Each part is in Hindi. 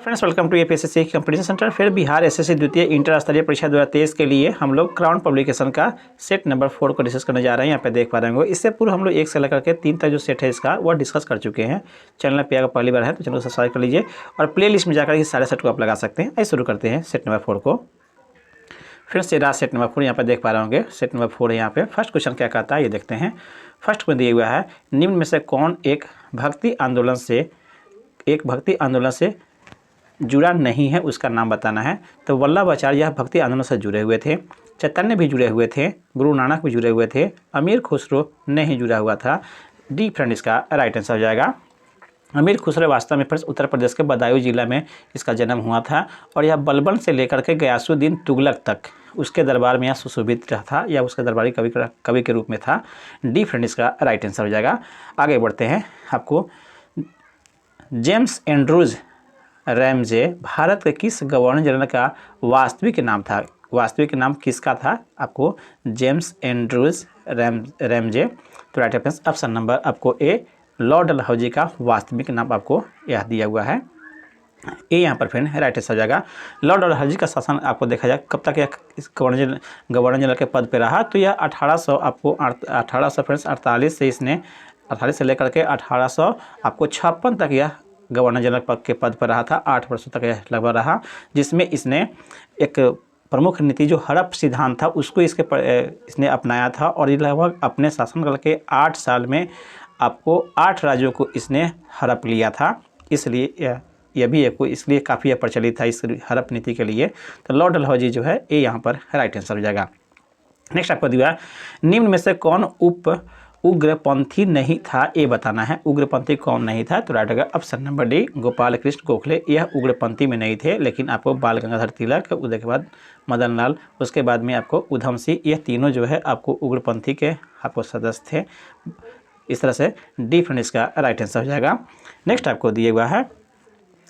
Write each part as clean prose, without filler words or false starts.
Friends, welcome to APSC competition centre. फिर बिहार एसएससी द्वितीय इंटर स्तरीय परीक्षा 2023 के लिए हम लोग क्राउन पब्लिकेशन का सेट नंबर 4 को डिस्कस करने जा रहे हैं। यहाँ पे देख पा रहे होंगे, इससे पूर्व हम लोग 1 से लेकर के 3 तक जो सेट है इसका वो डिस्कस कर चुके हैं। चैनल पे अगर पहली बार है तो चैनल को सब्सक्राइब कर लीजिए और प्ले लिस्ट में जाकर इस सारे सेट को आप लगा सकते हैं। आइए शुरू करते हैं सेट नंबर 4 को। फिर से रहा सेट नंबर 4, यहाँ पर देख पा रहे होंगे सेट नंबर 4 है। यहाँ पे फर्स्ट क्वेश्चन क्या कहता है ये देखते हैं। फर्स्ट में दिया हुआ है, निम्न में से कौन एक भक्ति आंदोलन से जुड़ा नहीं है, उसका नाम बताना है। तो वल्लभाचार्य यह भक्ति आंदोलन से जुड़े हुए थे, चैतन्य भी जुड़े हुए थे, गुरु नानक भी जुड़े हुए थे, अमीर खुसरो नहीं जुड़ा हुआ था। डी फ्रेंड इसका राइट आंसर हो जाएगा। अमीर खुसरो वास्तव में फ्रेंड्स उत्तर प्रदेश के बदायूं जिला में इसका जन्म हुआ था और यह बलबन से लेकर के गयासुद्दीन तुगलक तक उसके दरबार में यह सुशोभित रहा था या उसके दरबारी कवि के रूप में था। डी फ्रेंड इसका राइट आंसर हो जाएगा। आगे बढ़ते हैं। आपको जेम्स एंड्रूज रैमजे भारत के किस गवर्नर जनरल का वास्तविक नाम था? वास्तविक नाम किसका था? आपको जेम्स एंड्रूज रैमजे। तो राइट आंसर ऑप्शन नंबर आपको ए, लॉर्ड डलहौजी का वास्तविक नाम आपको यह दिया हुआ है। ए यहाँ पर फिर राइट आंसर हो जाएगा। लॉर्ड डलहौजी का शासन आपको देखा जाए कब तक यह गवर्नर जनरल के पद पे रहा, तो यह 1848 से इसने 48 से लेकर के 1856 तक यह गवर्नर जनरल के पद पर रहा था। 8 वर्षों तक यह लगभग रहा, जिसमें इसने एक प्रमुख नीति जो हड़प सिद्धांत था उसको इसने अपनाया था और ये लगभग अपने शासनकाल के 8 साल में आपको 8 राज्यों को इसने हड़प लिया था। इसलिए यह भी इसलिए काफ़ी प्रचलित था इस हड़प नीति के लिए। तो लॉर्ड डलहौजी जो है ये यहाँ पर राइट आंसर हो जाएगा। नेक्स्ट आपको दिया, निम्न में से कौन उग्रपंथी नहीं था, ये बताना है। उग्रपंथी कौन नहीं था? तो राइट होगा option number D, Gopal Krishna Gokhale. यह उग्रपंथी में नहीं थे, लेकिन आपको बाल गंगाधर तिलक, उसके बाद मदन लाल, उसके बाद में आपको उधम सिंह, यह तीनों जो है आपको उग्रपंथी के आपको सदस्य थे। इस तरह से डी फ्रेंड इसका राइट आंसर हो जाएगा। नेक्स्ट आपको दिया हुआ है,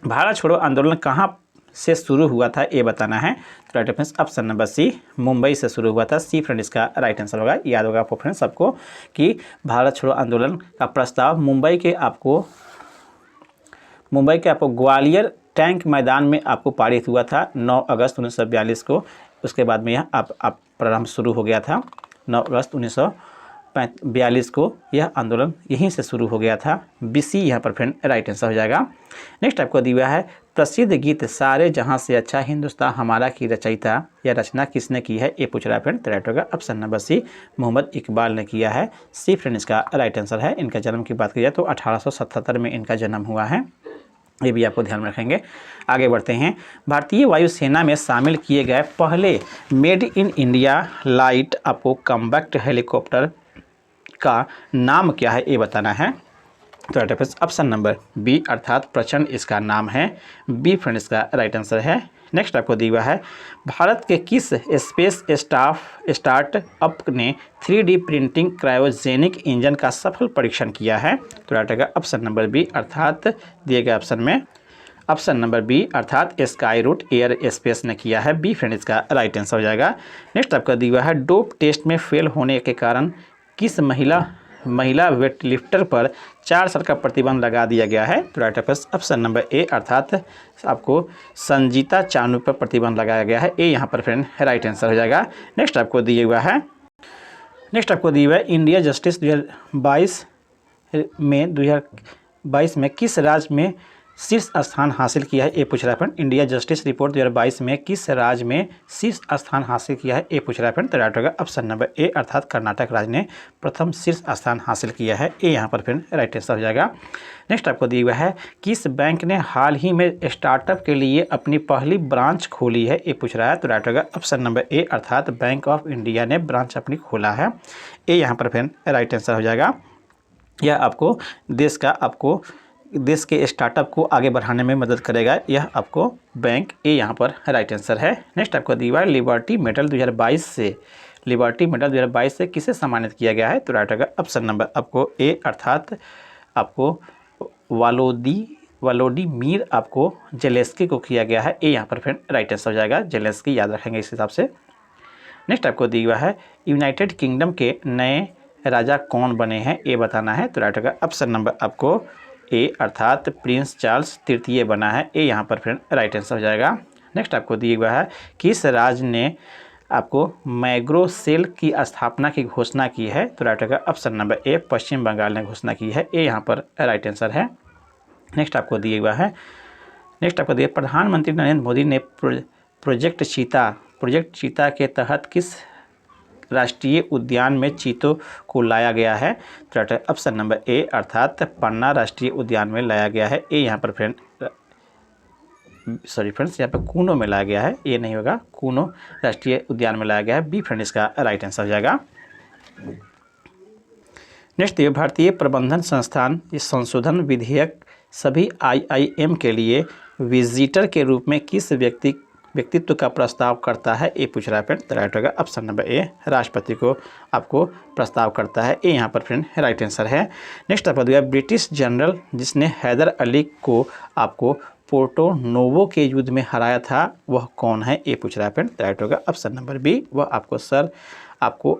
भारत छोड़ो आंदोलन कहाँ से शुरू हुआ था, ये बताना है। तो right answer option number C, Mumbai से शुरू हुआ था। सी फ्रेंड इसका राइट आंसर होगा। याद होगा आपको फ्रेंड्स सबको कि भारत छोड़ो आंदोलन का प्रस्ताव मुंबई के आपको ग्वालियर टैंक मैदान में आपको पारित हुआ था 9 अगस्त 1942 को। उसके बाद में यह आप प्रारंभ शुरू हो गया था 9 अगस्त 1942 को। यह आंदोलन यहीं से शुरू हो गया था। बीसी यहाँ पर फ्रेंड राइट आंसर हो जाएगा। नेक्स्ट आपको दिया है, प्रसिद्ध गीत सारे जहां से अच्छा हिंदुस्तान हमारा की रचयिता या रचना किसने की है, ये पूछ रहा है फ्रेंड। तो राइट होगा option number C, Mohammad Iqbal ने किया है। सी फ्रेंड इसका राइट आंसर है। इनका जन्म की बात की जाए तो 1877 में इनका जन्म हुआ है, ये भी आपको ध्यान में रखेंगे। आगे बढ़ते हैं। भारतीय वायुसेना में शामिल किए गए पहले मेड इन इंडिया लाइट आपको कॉम्बैक्ट हेलीकॉप्टर का नाम क्या है, ये बताना है। तो right answer option number B अर्थात प्रचंड इसका नाम है। बी फ्रेंड इसका राइट आंसर है। नेक्स्ट आपको दिया हुआ है, भारत के किस स्पेस स्टार्टअप ने 3D प्रिंटिंग क्रायोजेनिक इंजन का सफल परीक्षण किया है? तो राइट आएगा ऑप्शन नंबर बी अर्थात दिए गए ऑप्शन में ऑप्शन नंबर बी अर्थात स्काई रूट एयर स्पेस ने किया है। बी फ्रेंड इसका राइट आंसर हो जाएगा। नेक्स्ट आपका दिया हुआ है, डोप टेस्ट में फेल होने के कारण किस महिला वेटलिफ्टर पर 4 साल का प्रतिबंध लगा दिया गया है? तो right answer option number A अर्थात आपको संजीता चानू पर प्रतिबंध लगाया गया है। ए यहाँ पर फ्रेंड राइट आंसर हो जाएगा। नेक्स्ट आपको दिया हुआ है, इंडिया जस्टिस 2022 में किस राज्य में शीर्ष स्थान हासिल किया है, ये पूछ रहा है फ्रेंड। इंडिया जस्टिस रिपोर्ट 2022 में किस राज्य में शीर्ष स्थान हासिल किया है, ये पूछ रहा है फ्रेंड। तो राइट होगा ऑप्शन नंबर ए अर्थात कर्नाटक राज्य ने प्रथम शीर्ष स्थान हासिल किया है। ए यहाँ पर फ्रेंड राइट आंसर हो जाएगा। नेक्स्ट आपको दिया हुआ है, किस बैंक ने हाल ही में स्टार्टअप के लिए अपनी पहली ब्रांच खोली है, ये पूछ रहा है। तो राइट होगा ऑप्शन नंबर ए अर्थात बैंक ऑफ इंडिया ने ब्रांच अपनी खोला है। ए यहाँ पर फ्रेंड राइट आंसर हो जाएगा। यह आपको देश के स्टार्टअप को आगे बढ़ाने में मदद करेगा, यह आपको बैंक। ए यहाँ पर राइट आंसर है। नेक्स्ट आपको दिया है, लिबर्टी मेडल 2022 से किसे सम्मानित किया गया है? तो राइट होगा ऑप्शन नंबर आपको ए अर्थात आपको वालोडिमीर आपको जेलेंस्की को किया गया है। ए यहाँ पर फिर राइट आंसर हो जाएगा। जेलेंस्की याद रखेंगे इस हिसाब से। नेक्स्ट आपको दिया है, यूनाइटेड किंगडम के नए राजा कौन बने हैं, ये बताना है। तो राइट होगा ऑप्शन नंबर आपको ए अर्थात प्रिंस चार्ल्स तृतीय बना है। ए यहाँ पर फ्रेंड राइट आंसर हो जाएगा। नेक्स्ट आपको दिया हुआ है किस राज्य ने आपको मैग्रो सेल की स्थापना की घोषणा की है, तो राइट होगा ऑप्शन नंबर ए पश्चिम बंगाल ने घोषणा की है। ए यहाँ पर राइट आंसर है। नेक्स्ट आपको दिया हुआ है, नेक्स्ट आपको दिया प्रधानमंत्री नरेंद्र मोदी ने प्रोजेक्ट चीता के तहत किस राष्ट्रीय उद्यान में चीतों को लाया गया है, तो राइट है ऑप्शन नंबर ए अर्थात पन्ना राष्ट्रीय उद्यान में लाया गया है। ए यहाँ पर फ्रेंड फ्रेंड्स यहाँ पे कूनो में लाया गया है, ये नहीं होगा, कूनो राष्ट्रीय उद्यान में लाया गया है। बी फ्रेंड इसका राइट आंसर हो जाएगा। नेक्स्ट ये भारतीय प्रबंधन संस्थान इस संशोधन विधेयक सभी IIM के लिए विजिटर के रूप में किस व्यक्तित्व का प्रस्ताव करता है, ये पूछ रहा है फ्रेंड, तो राइट होगा ऑप्शन नंबर ए राष्ट्रपति को आपको प्रस्ताव करता है। ए यहाँ पर फ्रेंड राइट आंसर है। नेक्स्ट आपको दिया ब्रिटिश जनरल जिसने हैदर अली को आपको पोर्टो नोवो के युद्ध में हराया था वह कौन है, ये पूछ रहा है फ्रेंड, तो राइट होगा ऑप्शन नंबर बी, वह आपको सर आपको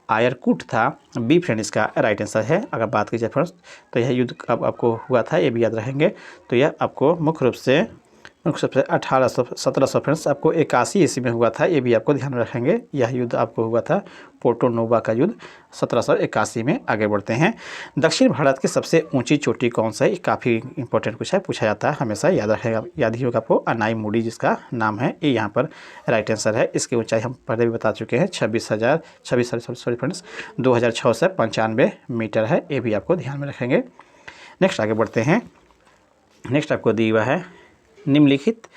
आयरकुट था। बी फ्रेंड इसका राइट आंसर है। अगर बात की जाए फ्रेंड्स तो यह युद्ध कब आपको हुआ था ये भी याद रहेंगे, तो यह आपको मुख्य रूप से 1700 फ्रेंड्स आपको 81 ईस्वी में हुआ था, ये भी आपको ध्यान में रखेंगे। यह युद्ध आपको हुआ था पोर्टो नोवा का युद्ध 1781 में। आगे बढ़ते हैं, दक्षिण भारत की सबसे ऊंची चोटी कौन सा है, ये काफ़ी इंपॉर्टेंट पूछा जाता है, हमेशा याद रखेगा, याद ही होगा आपको, अनाई मुडी जिसका नाम है, ये यहाँ पर राइट आंसर है। इसकी ऊंचाई हम पहले भी बता चुके हैं 26 फ्रेंड्स 2006 से 95 मीटर है, ये भी आपको ध्यान में रखेंगे। नेक्स्ट आगे बढ़ते हैं, नेक्स्ट आपको दी हुआ है निम्नलिखित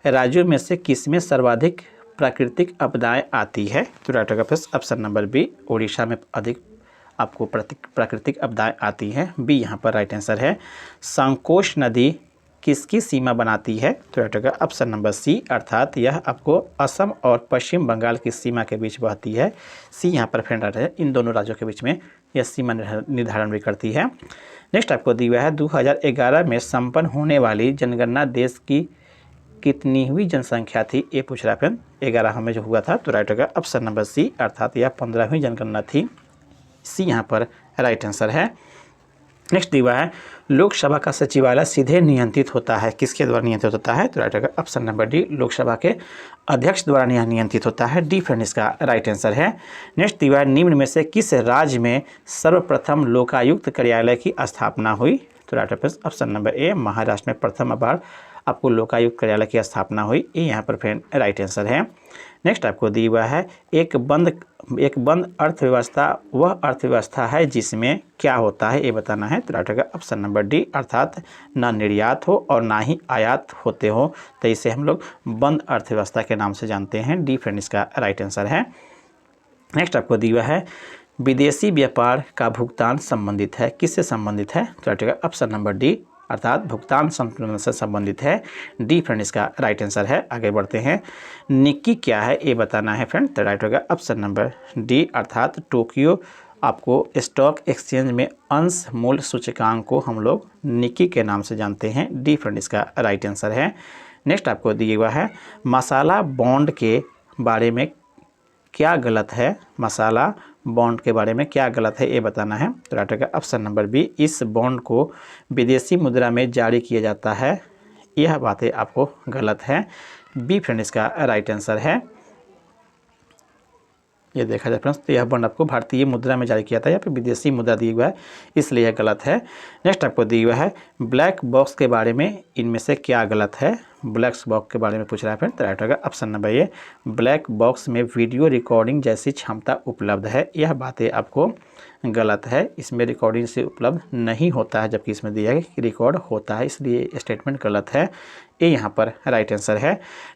राज्यों में से किसमें सर्वाधिक प्राकृतिक आपदाएं आती है, तो राइट होगा ऑप्शन नंबर बी ओडिशा में अधिक आपको प्राकृतिक आपदाएं आती हैं। बी यहाँ पर राइट आंसर है। संकोश नदी किसकी सीमा बनाती है, तो राइट होगा ऑप्शन नंबर सी अर्थात यह आपको असम और पश्चिम बंगाल की सीमा के बीच बहती है। सी यहाँ पर फ्रेंड है, इन दोनों राज्यों के बीच में यह सीमा निर्धारण भी करती है। नेक्स्ट आपको दिया हुआ है 2011 में संपन्न होने वाली जनगणना देश की कितनी हुई जनसंख्या थी, ये पूछ रहा है फ्रेंड। 11 में जो हुआ था, तो राइट होगा ऑप्शन नंबर सी अर्थात यह 15वीं जनगणना थी। सी यहाँ पर राइट आंसर है। नेक्स्ट दिया है लोकसभा का सचिवालय सीधे नियंत्रित होता है, किसके द्वारा नियंत्रित होता है, तो राइट होगा ऑप्शन नंबर डी लोकसभा के अध्यक्ष द्वारा नियंत्रित होता है। डी फ्रेंड इसका राइट आंसर है। नेक्स्ट दिया है निम्न में से किस राज्य में सर्वप्रथम लोकायुक्त कार्यालय की स्थापना हुई, तो right option number A Maharashtra में प्रथम बार आपको लोकायुक्त कार्यालय की स्थापना हुई। ये यहाँ पर फ्रेंड राइट आंसर है। नेक्स्ट आपको दिया हुआ है एक बंद अर्थव्यवस्था वह अर्थव्यवस्था है जिसमें क्या होता है, ये बताना है, तो राइट होगा ऑप्शन नंबर डी अर्थात ना निर्यात हो और ना ही आयात होते हो, तो इसे हम लोग बंद अर्थव्यवस्था के नाम से जानते हैं। डी फ्रेंड इसका राइट आंसर है। नेक्स्ट आपको दिया हुआ है विदेशी व्यापार का भुगतान संबंधित है, किससे संबंधित है, तो राइट होगा ऑप्शन नंबर डी अर्थात भुगतान संतुलन से संबंधित है। डी फ्रेंड इसका राइट आंसर है। आगे बढ़ते हैं, निक्की क्या है ये बताना है फ्रेंड, तो राइट होगा ऑप्शन नंबर डी अर्थात टोक्यो आपको स्टॉक एक्सचेंज में अंश मूल्य सूचकांक को हम लोग निक्की के नाम से जानते हैं। डी फ्रेंड इसका राइट आंसर है। नेक्स्ट आपको दिया हुआ है मसाला बॉन्ड के बारे में क्या गलत है, मसाला बॉन्ड के बारे में क्या गलत है ये बताना है, तो राइट होगा ऑप्शन नंबर बी इस बॉन्ड को विदेशी मुद्रा में जारी किया जाता है, यह बातें आपको गलत है। बी फ्रेंड इसका राइट आंसर है। ये देखा जाए फ्रेंड्स तो यह बॉन्ड आपको भारतीय मुद्रा में जारी किया था या फिर विदेशी मुद्रा दिया हुआ है, इसलिए यह गलत है। नेक्स्ट आपको दिया हुआ है ब्लैक बॉक्स के बारे में इनमें से क्या गलत है, ब्लैक बॉक्स के बारे में पूछ रहा है फ्रेंड, तो राइट होगा option number A black box में वीडियो रिकॉर्डिंग जैसी क्षमता उपलब्ध है, यह बातें आपको गलत है, इसमें रिकॉर्डिंग से उपलब्ध नहीं होता है, जबकि इसमें दिया है कि रिकॉर्ड होता है, इसलिए स्टेटमेंट गलत है। ये यहाँ पर राइट आंसर है।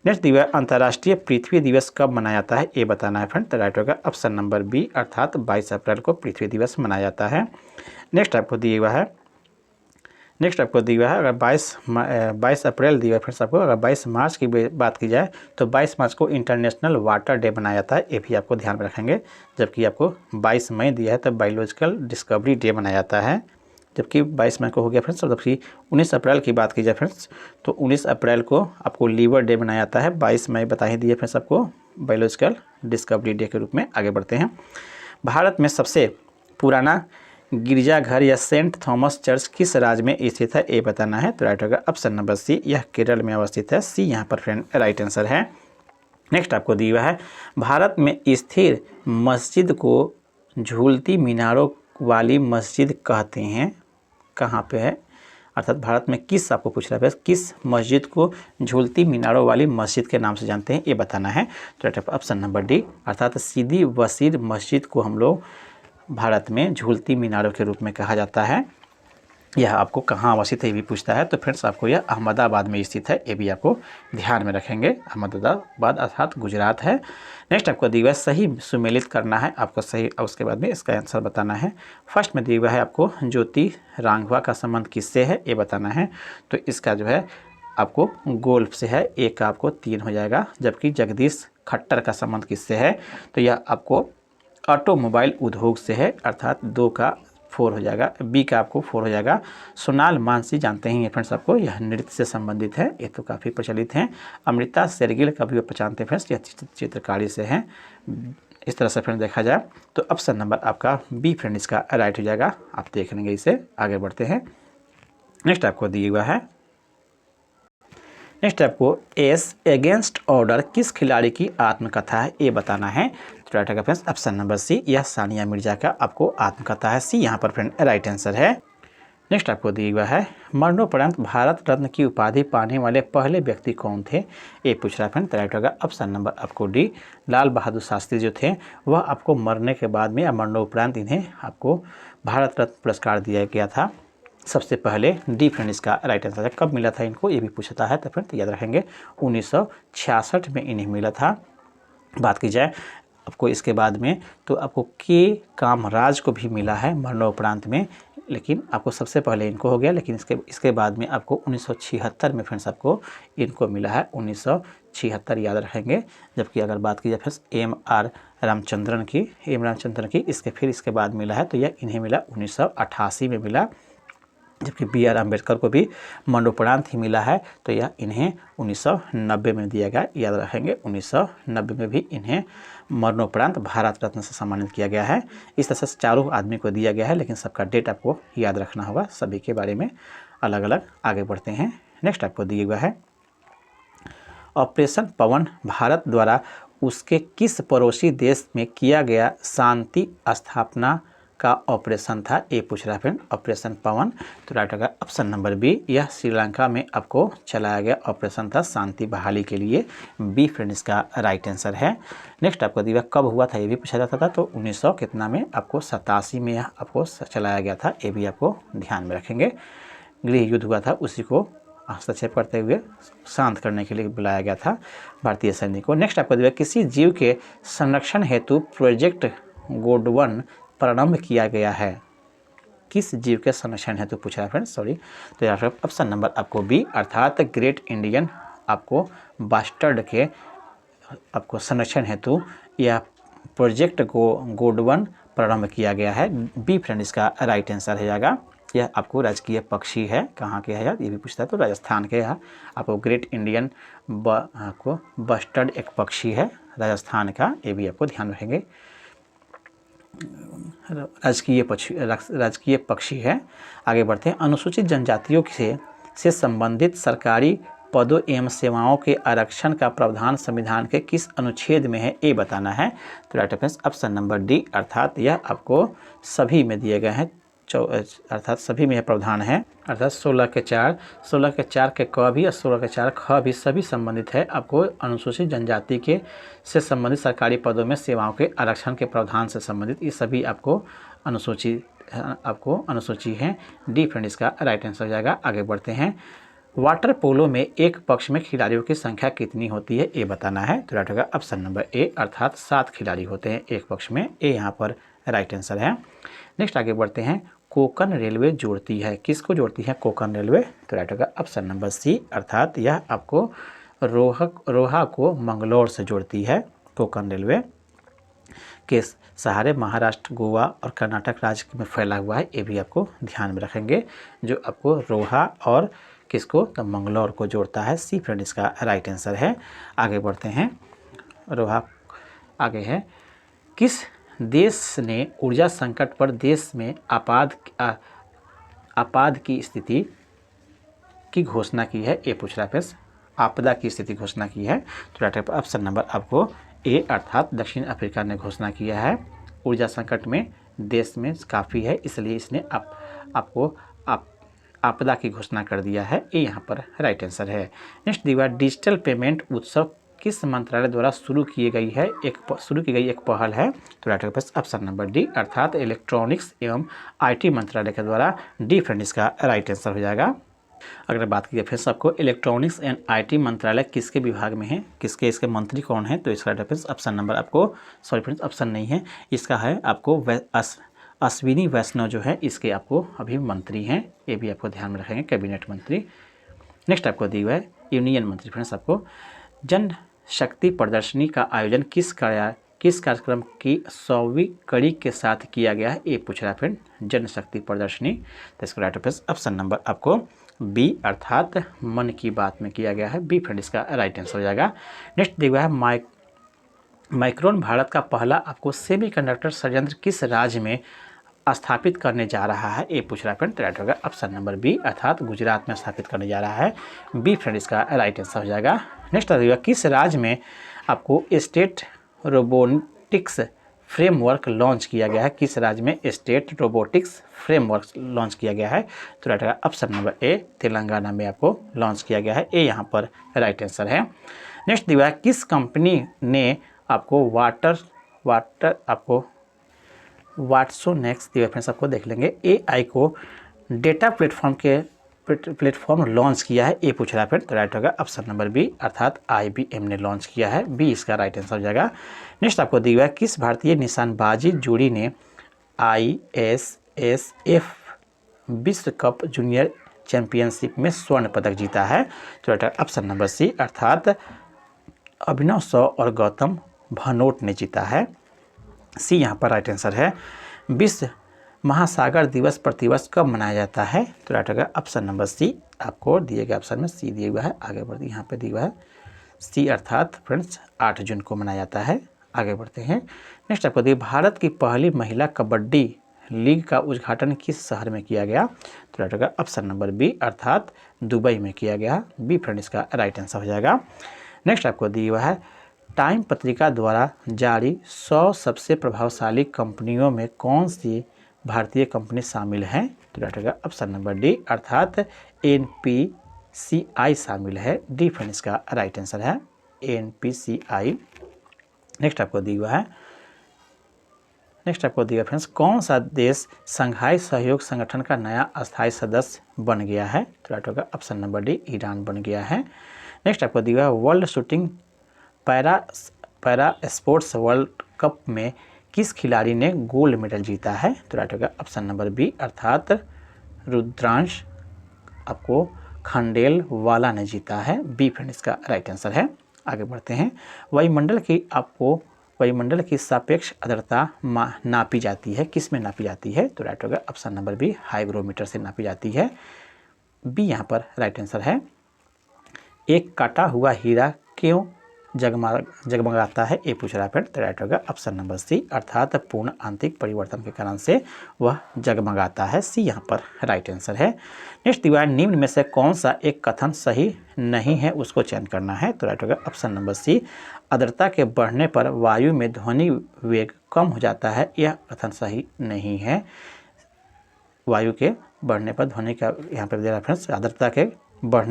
नेक्स्ट दिया अंतर्राष्ट्रीय पृथ्वी दिवस कब मनाया जाता है, ये बताना है फ्रेंड, तो राइट होगा ऑप्शन नंबर बी अर्थात 22 अप्रैल को पृथ्वी दिवस मनाया जाता है। नेक्स्ट आपको दिया हुआ है अगर 22 अप्रैल दिया है फ्रेंड्स आपको, अगर 22 मार्च की बात की जाए तो 22 मार्च को इंटरनेशनल वाटर डे मनाया जाता है, ये भी आपको ध्यान में रखेंगे। जबकि आपको 22 मई दिया है तो बायोलॉजिकल डिस्कवरी डे मनाया जाता है, जबकि 22 मई को हो गया फ्रेंड्स। जबकि 19 अप्रैल की बात की जाए फ्रेंड्स तो 19 अप्रैल को आपको लीवर डे मनाया जाता है। 22 मई बता ही दिए फ्रेंड्स आपको बायोलॉजिकल डिस्कवरी डे के रूप में। आगे बढ़ते हैं, भारत में सबसे पुराना गिरजाघर या सेंट थॉमस चर्च किस राज्य में स्थित है, ये बताना है। तो राइट होगा ऑप्शन नंबर सी, यह केरल में अवस्थित है। सी यहाँ पर फ्रेंड राइट आंसर है। नेक्स्ट आपको दिया हुआ है, भारत में स्थिर मस्जिद को झूलती मीनारों वाली मस्जिद कहते हैं, कहाँ पे है, अर्थात भारत में किस, आपको पूछ रहा है किस मस्जिद को झूलती मीनारों वाली मस्जिद के नाम से जानते हैं, ये बताना है। तो राइट ऑप्शन नंबर डी, अर्थात सीदी वसीर मस्जिद को हम लोग भारत में झूलती मीनारों के रूप में कहा जाता है। यह आपको कहाँ अवस्थित है ये भी पूछता है, तो फ्रेंड्स आपको यह अहमदाबाद में स्थित है, ये भी आपको ध्यान में रखेंगे। अहमदाबाद अर्थात गुजरात है। नेक्स्ट आपको दिया हुआ है, सही सुमेलित करना है आपको सही, और उसके बाद में इसका आंसर बताना है। फर्स्ट में दिया हुआ है आपको ज्योति रांगवा का संबंध किससे है, ये बताना है। तो इसका जो है आपको गोल्फ से है, एक का आपको 3 हो जाएगा। जबकि जगदीश खट्टर का संबंध किससे है, तो यह आपको ऑटोमोबाइल उद्योग से है, अर्थात 2 का 4 हो जाएगा। बी का आपको 4 हो जाएगा। सोनाल मानसी जानते हैं फ्रेंड्स आपको, यह नृत्य से संबंधित है, ये तो काफ़ी प्रचलित हैं। अमृता शेरगिल का भी पहचानते हैं फ्रेंड्स, यह चित्रकारी से हैं। इस तरह से फ्रेंड देखा जाए तो ऑप्शन नंबर आपका बी फ्रेंड इसका राइट हो जाएगा। आप देख लेंगे इसे, आगे बढ़ते हैं। नेक्स्ट आपको दिया हुआ है, नेक्स्ट आपको एस अगेंस्ट ऑर्डर किस खिलाड़ी की आत्मकथा है, ये बताना है। तो राइट होगा फ्रेंड्स ऑप्शन नंबर सी, यह सानिया मिर्जा का आपको आत्मकथा है। सी यहाँ पर फ्रेंड राइट आंसर है। नेक्स्ट आपको दिया हुआ है, मरणोपरांत भारत रत्न की उपाधि पाने वाले पहले व्यक्ति कौन थे, ये पूछ रहा है फ्रेंड। तो राइट होगा ऑप्शन नंबर आपको डी, लाल बहादुर शास्त्री जो थे वह आपको मरने के बाद में या मरणोपरांत इन्हें आपको भारत रत्न पुरस्कार दिया गया था सबसे पहले। डी फ्रेंड इसका राइट आंसर है। कब मिला था इनको, ये भी पूछता है, तो फ्रेंड याद रखेंगे 1966 में इन्हें मिला था। बात की जाए आपको इसके बाद में, तो आपको के कामराज को भी मिला है मरणोपरांत में, लेकिन आपको सबसे पहले इनको हो गया, लेकिन इसके बाद में आपको 1976 में फ्रेंड्स आपको इनको मिला है, 1976 याद रखेंगे। जबकि अगर बात की जाए फिर एम रामचंद्रन की इसके बाद मिला है, तो यह इन्हें मिला 1988 में मिला। जबकि बी आर अम्बेडकर को भी मरणोपरांत ही मिला है, तो यह इन्हें 1990 में दिया गया, याद रखेंगे 1990 में भी इन्हें मरणोपरांत भारत रत्न से सम्मानित किया गया है। इस तरह से चारों आदमी को दिया गया है, लेकिन सबका डेट आपको याद रखना होगा, सभी के बारे में अलग अलग। आगे बढ़ते हैं। नेक्स्ट आपको दिया हुआ है, ऑपरेशन पवन भारत द्वारा उसके किस पड़ोसी देश में किया गया शांति स्थापना का ऑपरेशन था, ये पूछ रहा है फ्रेंड ऑपरेशन पवन। तो राइट होगा ऑप्शन नंबर बी, यह श्रीलंका में आपको चलाया गया ऑपरेशन था शांति बहाली के लिए। बी फ्रेंड इसका राइट आंसर है। नेक्स्ट आपको दिया कब हुआ था, ये भी पूछा जाता था, तो 1900 कितना में आपको 87 में यह आपको चलाया गया था, ये भी आपको ध्यान में रखेंगे। गृह युद्ध हुआ था, उसी को हस्तक्षेप करते हुए शांत करने के लिए बुलाया गया था भारतीय सैनिक को। नेक्स्ट आपको दिया किसी जीव के संरक्षण हेतु प्रोजेक्ट गोडवन प्रारंभ किया गया है, किस जीव के संरक्षण हेतु पूछा है फ्रेंड, सॉरी। तो यहाँ पर ऑप्शन नंबर आपको बी, अर्थात ग्रेट इंडियन आपको बास्टर्ड के आपको संरक्षण हेतु यह प्रोजेक्ट गोडवन प्रारंभ किया गया है। बी फ्रेंड इसका राइट आंसर हो जाएगा। यह आपको राजकीय पक्षी है, कहाँ के है ये भी पूछता है, तो राजस्थान के है। आपको ग्रेट इंडियन आपको बस्टर्ड एक पक्षी है राजस्थान का, ये भी आपको ध्यान रखेंगे। राजकीय पक्षी है। आगे बढ़ते हैं। अनुसूचित जनजातियों से संबंधित सरकारी पदों एवं सेवाओं के आरक्षण का प्रावधान संविधान के किस अनुच्छेद में है, ये बताना है। तो राइट ऑप्शन नंबर डी, अर्थात यह आपको सभी में दिए गए हैं, अर्थात सभी में यह प्रावधान है, अर्थात 16 के 4 के क भी और 16 के 4 ख भी सभी संबंधित है आपको अनुसूचित जनजाति के से संबंधित सरकारी पदों में सेवाओं के आरक्षण के प्रावधान से संबंधित, ये सभी आपको अनुसूची हैं। डी फ्रेंड इसका राइट आंसर हो जाएगा। आगे बढ़ते हैं। वाटर पोलो में एक पक्ष में खिलाड़ियों की संख्या कितनी होती है, ये बताना है। तो राइट होगा ऑप्शन नंबर ए, अर्थात 7 खिलाड़ी होते हैं एक पक्ष में, ए यहाँ पर राइट आंसर है। नेक्स्ट आगे बढ़ते हैं। कोंकण रेलवे जोड़ती है, किसको जोड़ती है कोंकण रेलवे, तो राइट होगा ऑप्शन नंबर सी, अर्थात यह आपको रोहा को मंगलौर से जोड़ती है। कोंकण रेलवे के सहारे महाराष्ट्र, गोवा और कर्नाटक राज्य में फैला हुआ है, ये भी आपको ध्यान में रखेंगे, जो आपको रोहा और किसको, तो मंगलौर को जोड़ता है। सी फ्रेंड इसका राइट आंसर है। आगे बढ़ते हैं। रोहा आगे है। किस देश ने ऊर्जा संकट पर देश में आपात की स्थिति की घोषणा की है, ये पूछ रहा है फ्रेंड्स, आपदा की स्थिति घोषणा की है। तो राइट ऑप्शन नंबर आपको ए अर्थात दक्षिण अफ्रीका ने घोषणा किया है। ऊर्जा संकट में देश में काफ़ी है, इसलिए इसने आपको आपदा की घोषणा कर दिया है, ये यहाँ पर राइट आंसर है। नेक्स्ट दिया डिजिटल पेमेंट उत्सव किस मंत्रालय द्वारा शुरू की गई एक पहल है। तो राइट ऑप्शन नंबर डी अर्थात इलेक्ट्रॉनिक्स एवं आईटी मंत्रालय के द्वारा। डी फ्रेंड इसका राइट आंसर हो जाएगा। अगर बात की जाए फिर आपको इलेक्ट्रॉनिक्स एंड आईटी मंत्रालय किसके विभाग में है, इसके मंत्री कौन है, तो इसका रेफरेंस ऑप्शन नंबर आपको सॉरी फ्रेंड्स ऑप्शन नहीं है, इसका है आपको अश्विनी वैष्णव जो है इसके आपको अभी मंत्री हैं, ये भी आपको ध्यान में रखेंगे, कैबिनेट मंत्री। नेक्स्ट आपको दी हुआ है यूनियन मंत्री। फ्रेंड्स आपको जन शक्ति प्रदर्शनी का आयोजन किस कार्यक्रम की 100वीं कड़ी के साथ किया गया है, ये पूछ रहा है फ्रेंड, जन शक्ति प्रदर्शनी। तो इसका राइट ऑप्शन नंबर आपको बी अर्थात मन की बात में किया गया है, बी फ्रेंड इसका राइट आंसर हो जाएगा। नेक्स्ट दिया है माइक्रोन भारत का पहला आपको सेमीकंडक्टर संयंत्र किस राज्य में स्थापित करने जा रहा है, ये पूछ रहा है फ्रेंड। राइट होगा ऑप्शन नंबर बी अर्थात गुजरात में स्थापित करने जा रहा है, बी फ्रेंड इसका राइट आंसर हो जाएगा। नेक्स्ट दिया किस राज्य में आपको स्टेट रोबोटिक्स फ्रेमवर्क लॉन्च किया गया है, किस राज्य में स्टेट रोबोटिक्स फ्रेमवर्क लॉन्च किया गया है, तो राइट है ऑप्शन नंबर ए तेलंगाना में आपको लॉन्च किया गया है, ये यहाँ पर राइट आंसर है। नेक्स्ट दिया किस कंपनी ने आपको वाट्सोनेक्स दिया फ्रेंड्स आपको देख लेंगे AI को डेटा प्लेटफॉर्म लॉन्च किया है, ये पूछ रहा है फ्रेंड। तो राइट होगा ऑप्शन नंबर बी अर्थात IBM ने लॉन्च किया है, बी इसका राइट आंसर हो जाएगा। नेक्स्ट आपको दिया है किस भारतीय निशानबाजी जोड़ी ने ISSF विश्व कप जूनियर चैंपियनशिप में स्वर्ण पदक जीता है, तो राइट ऑप्शन नंबर सी अर्थात अभिनव सौ और गौतम भनोट ने जीता है, सी यहाँ पर राइट आंसर है। विश्व महासागर दिवस प्रतिवर्ष कब मनाया जाता है, तो राइट होगा ऑप्शन नंबर सी, आपको दिए गए ऑप्शन में सी दिया हुआ है, आगे बढ़ते यहाँ पे दिया हुआ है सी अर्थात फ्रेंड्स 8 जून को मनाया जाता है। आगे बढ़ते हैं। नेक्स्ट आपको दिए भारत की पहली महिला कबड्डी लीग का उद्घाटन किस शहर में किया गया, तो राइट होगा ऑप्शन नंबर बी अर्थात दुबई में किया गया, बी फ्रेंड इसका राइट आंसर हो जाएगा। नेक्स्ट आपको दिया हुआ है टाइम पत्रिका द्वारा जारी 100 सबसे प्रभावशाली कंपनियों में कौन सी भारतीय कंपनी शामिल है, तो राइट होगा ऑप्शन नंबर डी अर्थात NPCI शामिल है, डी फ्रेंड इसका राइट आंसर है NPCI। नेक्स्ट आपको दिया फ्रेंड्स कौन सा देश शंघाई सहयोग संगठन का नया अस्थायी सदस्य बन गया है, तो राइट होगा ऑप्शन नंबर डी ईरान बन गया है। नेक्स्ट आपको दिया world shooting para sports world cup में किस खिलाड़ी ने गोल्ड मेडल जीता है, तो राइट होगा ऑप्शन नंबर बी अर्थात रुद्रांश आपको खंडेलवाला ने जीता है, बी फ्रेंड इसका राइट आंसर है। आगे बढ़ते हैं। वायुमंडल की सापेक्ष आर्द्रता नापी जाती है, किस में नापी जाती है, तो राइट होगा ऑप्शन नंबर बी हाइग्रोमीटर से नापी जाती है, बी यहाँ पर राइट आंसर है। एक काटा हुआ हीरा क्यों जगमगाता है, ये पूछ रहा है फ्रेंड, तो राइट होगा ऑप्शन नंबर सी अर्थात पूर्ण आंतरिक परिवर्तन के कारण से वह जगमगाता है, सी यहाँ पर राइट आंसर है। नेक्स्ट दिया निम्न में से कौन सा एक कथन सही नहीं है, उसको चयन करना है, तो राइट होगा ऑप्शन नंबर सी आर्द्रता के बढ़ने पर वायु में ध्वनि वेग कम हो जाता है, यह कथन सही नहीं है। वायु के बढ़ने पर ध्वनि का यहाँ पर दे रहा है फ्रेंड्स, आर्द्रता के बढ़ने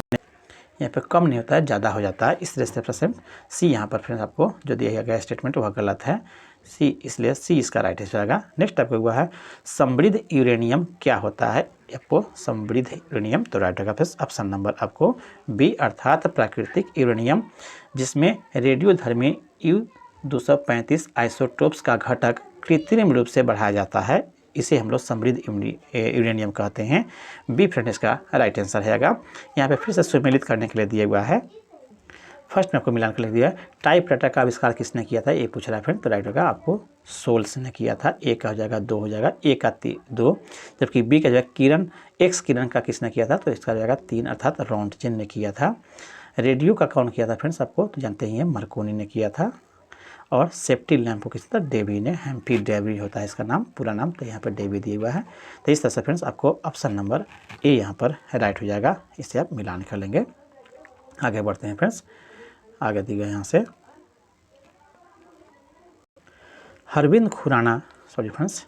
यहाँ पे कम नहीं होता है, ज़्यादा हो जाता है, इस तरह से सी यहाँ पर फ्रेंड्स आपको जो दिया गया स्टेटमेंट वह गलत है, सी, इसलिए सी इसका राइट आंसर आएगा। नेक्स्ट आपको हुआ है समृद्ध यूरेनियम क्या होता है, आपको समृद्ध यूरेनियम, तो राइट होगा फ्रेंड्स ऑप्शन नंबर आपको बी अर्थात प्राकृतिक यूरेनियम जिसमें रेडियोधर्मी U-235 आइसोटोप्स का घटक कृत्रिम रूप से बढ़ाया जाता है, इसे हम लोग समृद्ध यूरेनियम कहते हैं, बी फ्रेंड इसका राइट आंसर है। यहाँ पे फिर से सुमेलित करने के लिए दिया हुआ है, फर्स्ट में आपको मिलान कर लिख दिया है टाइपराइटर का आविष्कार किसने किया था, ये पूछ रहा है फ्रेंड, तो राइट होगा आपको सोल्स ने किया था, ए का हो जाएगा 2 हो जाएगा, ए का 2, जबकि बी का जो है किरण का किसने किया था, तो इसका हो जाएगा 3 अर्थात रोंटगेन ने किया था। रेडियो का कौन किया था फ्रेंड्स आपको तो जानते ही हैं, मार्कोनी ने किया था। और सेफ्टी लैंप को किसी तरह डेवी ने, हेम्फी डेवी होता है इसका नाम, पूरा नाम, तो यहाँ पर डेवी दिया हुआ है। तो इस तरह से फ्रेंड्स आपको ऑप्शन नंबर ए यहाँ पर राइट हो जाएगा, इससे आप मिलान कर लेंगे। आगे बढ़ते हैं फ्रेंड्स, आगे दिया यहाँ से अरविंद खुराना, सॉरी फ्रेंड्स,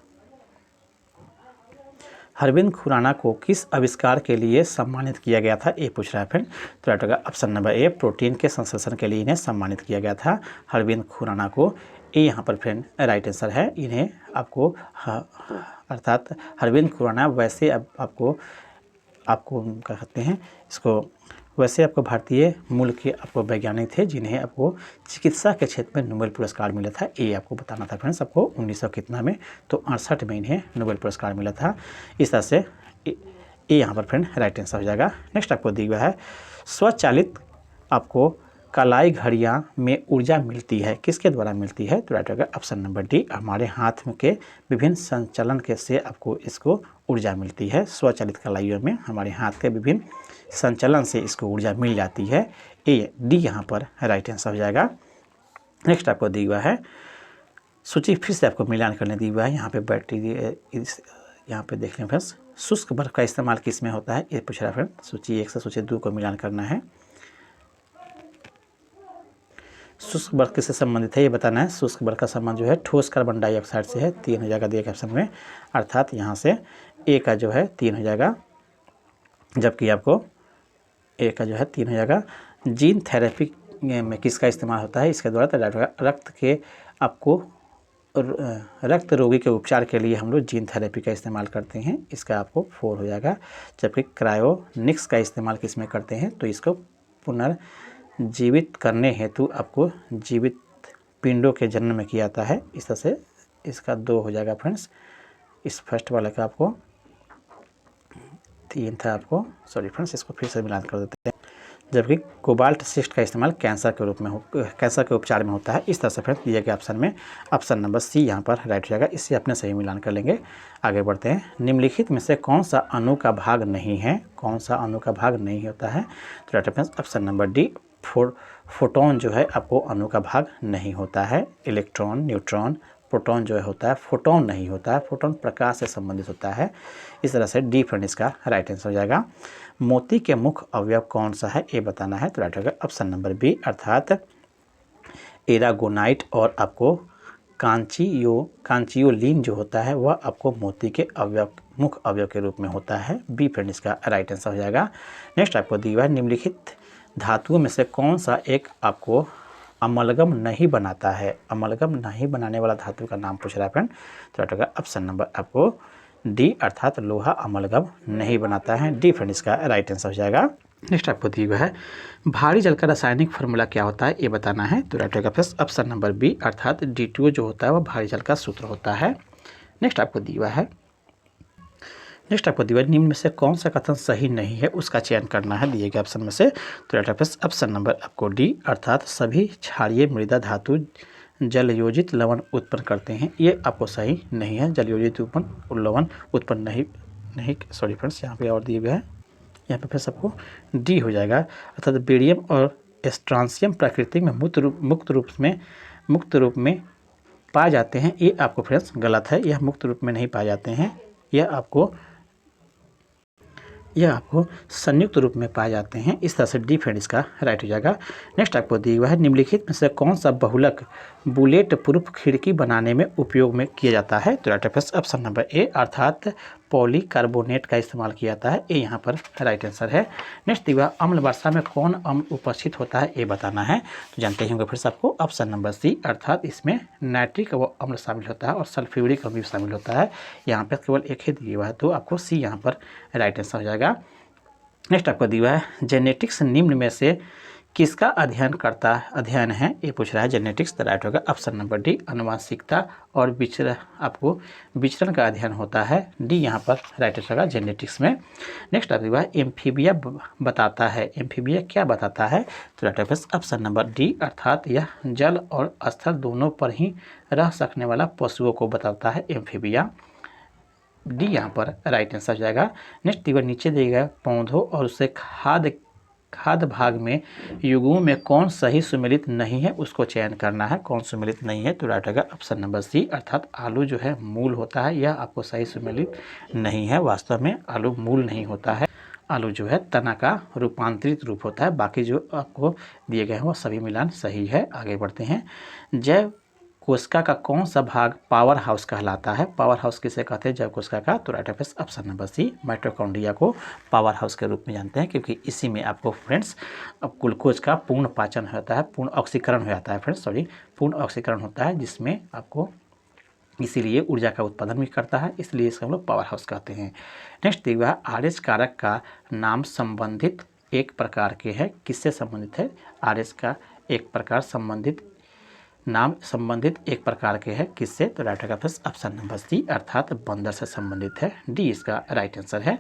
अरविंद खुराना को किस आविष्कार के लिए सम्मानित किया गया था, ये पूछ रहा है फ्रेंड। तो राइट होगा ऑप्शन नंबर ए, प्रोटीन के संश्लेषण के लिए इन्हें सम्मानित किया गया था अरविंद खुराना को। ये यहाँ पर फ्रेंड राइट आंसर है। इन्हें आपको अर्थात अरविंद खुराना वैसे आपको क्या कहते हैं इसको, वैसे आपको भारतीय मूल के आपको वैज्ञानिक थे जिन्हें आपको चिकित्सा के क्षेत्र में नोबेल पुरस्कार मिला था। ये आपको बताना था फ्रेंड्स आपको 1900 कितना में, तो 68 में इन्हें नोबेल पुरस्कार मिला था। इस तरह से ये यहाँ पर फ्रेंड राइट आंसर हो जाएगा। नेक्स्ट आपको दिया हुआ है स्वचालित आपको कलाई घड़ियाँ में ऊर्जा मिलती है, किसके द्वारा मिलती है, तो राइट होगा ऑप्शन नंबर डी, हमारे हाथ में के विभिन्न संचालन के से आपको इसको ऊर्जा मिलती है। स्वचालित कलाइयों में हमारे हाथ के विभिन्न संचालन से इसको ऊर्जा मिल जाती है। ए डी यहाँ पर राइट आंसर हो जाएगा। नेक्स्ट आपको दिया हुआ है सूची, फिर से आपको मिलान करने दिया हुआ है। यहाँ पे बैटरी, यहाँ पे देख लें फ्रेंड्स, शुष्क बर्फ का इस्तेमाल किस में होता है, ये पूछ रहा है फ्रेंड। सूची 1 से सूची 2 को मिलान करना है। शुष्क बर्फ किससे संबंधित है ये बताना है। शुष्क बर्फ का संबंध जो है ठोस कार्बन डाइऑक्साइड से है, 3 हो जाएगा दिए गए ऑप्शन में, अर्थात यहाँ से ए का जो है 3 हो जाएगा, जबकि आपको ए का जो है 3 हो जाएगा। जीन थेरेपी में किसका इस्तेमाल होता है, इसके द्वारा तो रक्त के आपको रक्त रोगी के उपचार के लिए हम लोग जीन थेरेपी का इस्तेमाल करते हैं, इसका आपको 4 हो जाएगा। जबकि क्रायोनिक्स का इस्तेमाल किस में करते हैं, तो इसको पुनर्जीवित करने हेतु आपको जीवित पिंडों के जन्म में किया जाता है। इस तरह से इसका 2 हो जाएगा फ्रेंड्स। इस फर्स्ट वाले का आपको 3 था आपको, सॉरी फ्रेंड्स, इसको फिर से मिलान कर देते हैं। जबकि कोबाल्ट सिस्ट का इस्तेमाल कैंसर के रूप में कैंसर के उपचार में होता है। इस तरह से फ्रेंड्स दिए गए ऑप्शन में ऑप्शन नंबर सी यहाँ पर राइट हो जाएगा, इससे अपने सही मिलान कर लेंगे। आगे बढ़ते हैं, निम्नलिखित में से कौन सा अणु का भाग नहीं है, कौन सा अणु का भाग नहीं होता है, तो right friends option number D, photon जो है आपको अणु का भाग नहीं होता है। इलेक्ट्रॉन, न्यूट्रॉन, प्रोटॉन जो है होता है, फोटोन नहीं होता है, फोटोन प्रकाश से संबंधित होता है। इस तरह से डी फ्रेंड इसका राइट आंसर हो जाएगा। मोती के मुख्य अवयव कौन सा है ये बताना है, तो राइट होगा ऑप्शन नंबर बी, अर्थात एरागोनाइट और आपको कांचियोलिन जो होता है वह आपको मोती के मुख्य अवयव के रूप में होता है। बी फ्रेंड इसका राइट आंसर हो जाएगा। नेक्स्ट आपको दिया हुआ है निम्नलिखित धातुओं में से कौन सा एक आपको अमलगम नहीं बनाता है, अमलगम नहीं बनाने वाला धातु का नाम पूछ रहा है फ्रेंड, तो राइट होगा ऑप्शन नंबर आपको डी, अर्थात लोहा अमलगम नहीं बनाता है। डी फ्रेंड इसका राइट आंसर हो जाएगा। नेक्स्ट आपको दिया हुआ है भारी जल का रासायनिक फार्मूला क्या होता है ये बताना है, तो राइट होगा फ्रेंड्स ऑप्शन नंबर बी, अर्थात D2O जो होता है वह भारी जल का सूत्र होता है। नेक्स्ट आपको दिया हुआ है निम्न में से कौन सा कथन सही नहीं है उसका चयन करना है दिए गए ऑप्शन में से, तो राइट ऑप्शन नंबर आपको डी, अर्थात सभी क्षारीय मृदा धातु जलयोजित लवण उत्पन्न करते हैं, ये आपको सही नहीं है। जलयोजित लवण उत्पन्न नहीं सॉरी फ्रेंड्स, यहाँ पे और दिए हुए हैं, यहाँ पे फिर सबको डी हो जाएगा, अर्थात बेरियम और स्ट्रांसियम प्रकृति में मुक्त रूप में पाए जाते हैं, ये आपको फ्रेंड्स गलत है। यह मुक्त रूप में नहीं पाए जाते हैं, यह आपको संयुक्त रूप में पाए जाते हैं। इस तरह से डी फ्रेंड इसका राइट हो जाएगा। नेक्स्ट आपको दिया हुआ है निम्नलिखित में से कौन सा बहुलक बुलेट प्रूफ खिड़की बनाने में उपयोग में किया जाता है, तो राइट ऑप्शन नंबर ए, अर्थात पॉलीकार्बोनेट का इस्तेमाल किया जाता है, ये यहाँ पर राइट आंसर है। नेक्स्ट दिया अम्ल वर्षा में कौन अम्ल उपस्थित होता है ये बताना है, तो जानते ही होंगे फिर से आपको ऑप्शन नंबर सी, अर्थात इसमें नाइट्रिक अम्ल शामिल होता है और सल्फ्यूरिक अम्ल भी शामिल होता है। यहाँ पर केवल एक ही दिया हुआ है, तो आपको सी यहाँ पर राइट आंसर हो जाएगा। नेक्स्ट आपको दिया है जेनेटिक्स निम्न में से किसका अध्ययन है ये पूछ रहा है। जेनेटिक्स तो राइट होगा ऑप्शन नंबर डी, आनुवंशिकता और विचरण का अध्ययन होता है। डी यहाँ पर राइट होगा जेनेटिक्स में। नेक्स्ट आप दिया है एम्फीबिया बताता है, एम्फीबिया क्या बताता है, तो राइट ऑप्शन नंबर डी, अर्थात यह जल और स्थल दोनों पर ही रह सकने वाला पशुओं को बताता है एम्फीबिया। डी यहाँ पर राइट आंसर हो जाएगा। नेक्स्ट दिया नीचे दिए गए पौधों और उससे खाद्य खाद्य भाग में युग्मों में कौन सही सुमेलित नहीं है उसको चयन करना है। कौन सुमेलित नहीं है तो राइट होगा ऑप्शन नंबर सी, अर्थात आलू जो है मूल होता है, यह आपको सही सुमेलित नहीं है। वास्तव में आलू मूल नहीं होता है, आलू जो है तना का रूपांतरित रूप होता है। बाकी जो आपको दिए गए हैं वो सभी मिलान सही है। आगे बढ़ते हैं। जैव कोशिका का कौन सा भाग पावर हाउस कहलाता है? पावर हाउस किसे कहते हैं? जैव कोशिका का। तो right option number C, mitochondria को पावर हाउस के रूप में जानते हैं, क्योंकि इसी में आपको फ्रेंड्स ग्लूकोज का पूर्ण पाचन होता है, पूर्ण ऑक्सीकरण हो जाता है फ्रेंड्स, पूर्ण ऑक्सीकरण होता है, जिसमें आपको इसीलिए ऊर्जा का उत्पादन भी करता है, इसलिए इसको हम लोग पावर हाउस कहते हैं। नेक्स्ट देखिए, RH कारक का नाम संबंधित एक प्रकार के है, किससे संबंधित है? RH का एक प्रकार संबंधित नाम संबंधित एक प्रकार के है, किससे? तो राइट होगा ऑप्शन नंबर सी, अर्थात बंदर से संबंधित है। डी इसका राइट आंसर है।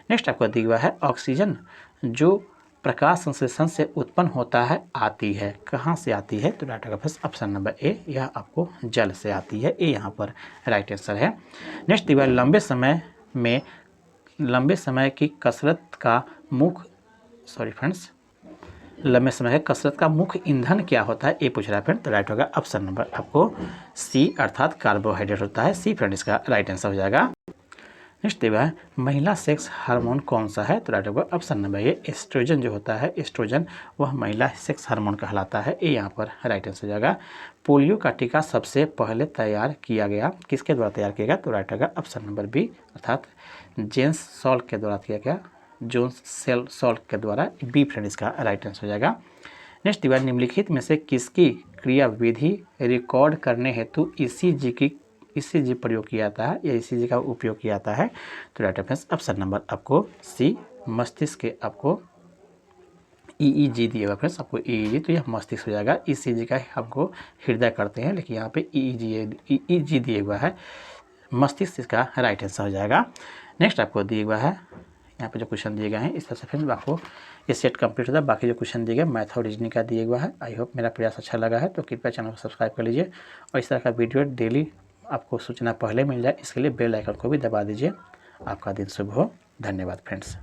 नेक्स्ट आपको दिया हुआ है, ऑक्सीजन जो प्रकाश संश्लेषण से उत्पन्न होता है आती है, कहाँ से आती है? तो राइट होगा ऑप्शन नंबर ए, यह आपको जल से आती है। ए यहाँ पर राइट आंसर है। नेक्स्ट दिया हुआ, लंबे समय की कसरत का लंबे समय कसरत का मुख्य ईंधन क्या होता है? ये पूछ रहा है फ्रेंड। तो राइट होगा ऑप्शन नंबर आपको सी, अर्थात कार्बोहाइड्रेट होता है। सी फ्रेंड इसका राइट आंसर हो जाएगा। नेक्स्ट देखा है, महिला सेक्स हार्मोन कौन सा है? तो राइट होगा ऑप्शन नंबर ये, एस्ट्रोजन जो होता है, एस्ट्रोजन वह महिला सेक्स हार्मोन कहलाता है। ये यहाँ पर राइट आंसर हो जाएगा। पोलियो का टीका सबसे पहले तैयार किया गया, किसके द्वारा तैयार किया गया? तो राइट होगा ऑप्शन नंबर बी, अर्थात जेम्स सॉल्क के द्वारा किया गया, जोन्स सेल सॉल्ट के द्वारा। बी फ्रेंड इसका राइट आंसर हो जाएगा। नेक्स्ट दीवार, निम्नलिखित में से किसकी क्रिया विधि रिकॉर्ड करने हेतु ईसीजी प्रयोग किया जाता है या ईसीजी का उपयोग किया जाता है? तो राइट ऑप्शन नंबर आपको सी, मस्तिष्क के आपको ईईजी दिएगा फ्रेंड्स, आपको ईईजी, तो यह मस्तिष्क हो जाएगा। ईसीजी का हमको हृदय करते हैं, लेकिन यहाँ पे ईईजी दिया हुआ है, मस्तिष्क इसका राइट आंसर हो जाएगा। नेक्स्ट आपको दिया हुआ है, यहाँ पे जो क्वेश्चन दिए गए हैं इस तरह से फ्रेंड्स आपको ये सेट कंप्लीट होता है। बाकी जो क्वेश्चन दिए गए मैथ और रीजनिंग का दिया हुआ है। आई होप मेरा प्रयास अच्छा लगा है, तो कृपया चैनल को सब्सक्राइब कर लीजिए और इस तरह का वीडियो डेली आपको सूचना पहले मिल जाए, इसके लिए बेल आइकन को भी दबा दीजिए। आपका दिन शुभ हो। धन्यवाद फ्रेंड्स।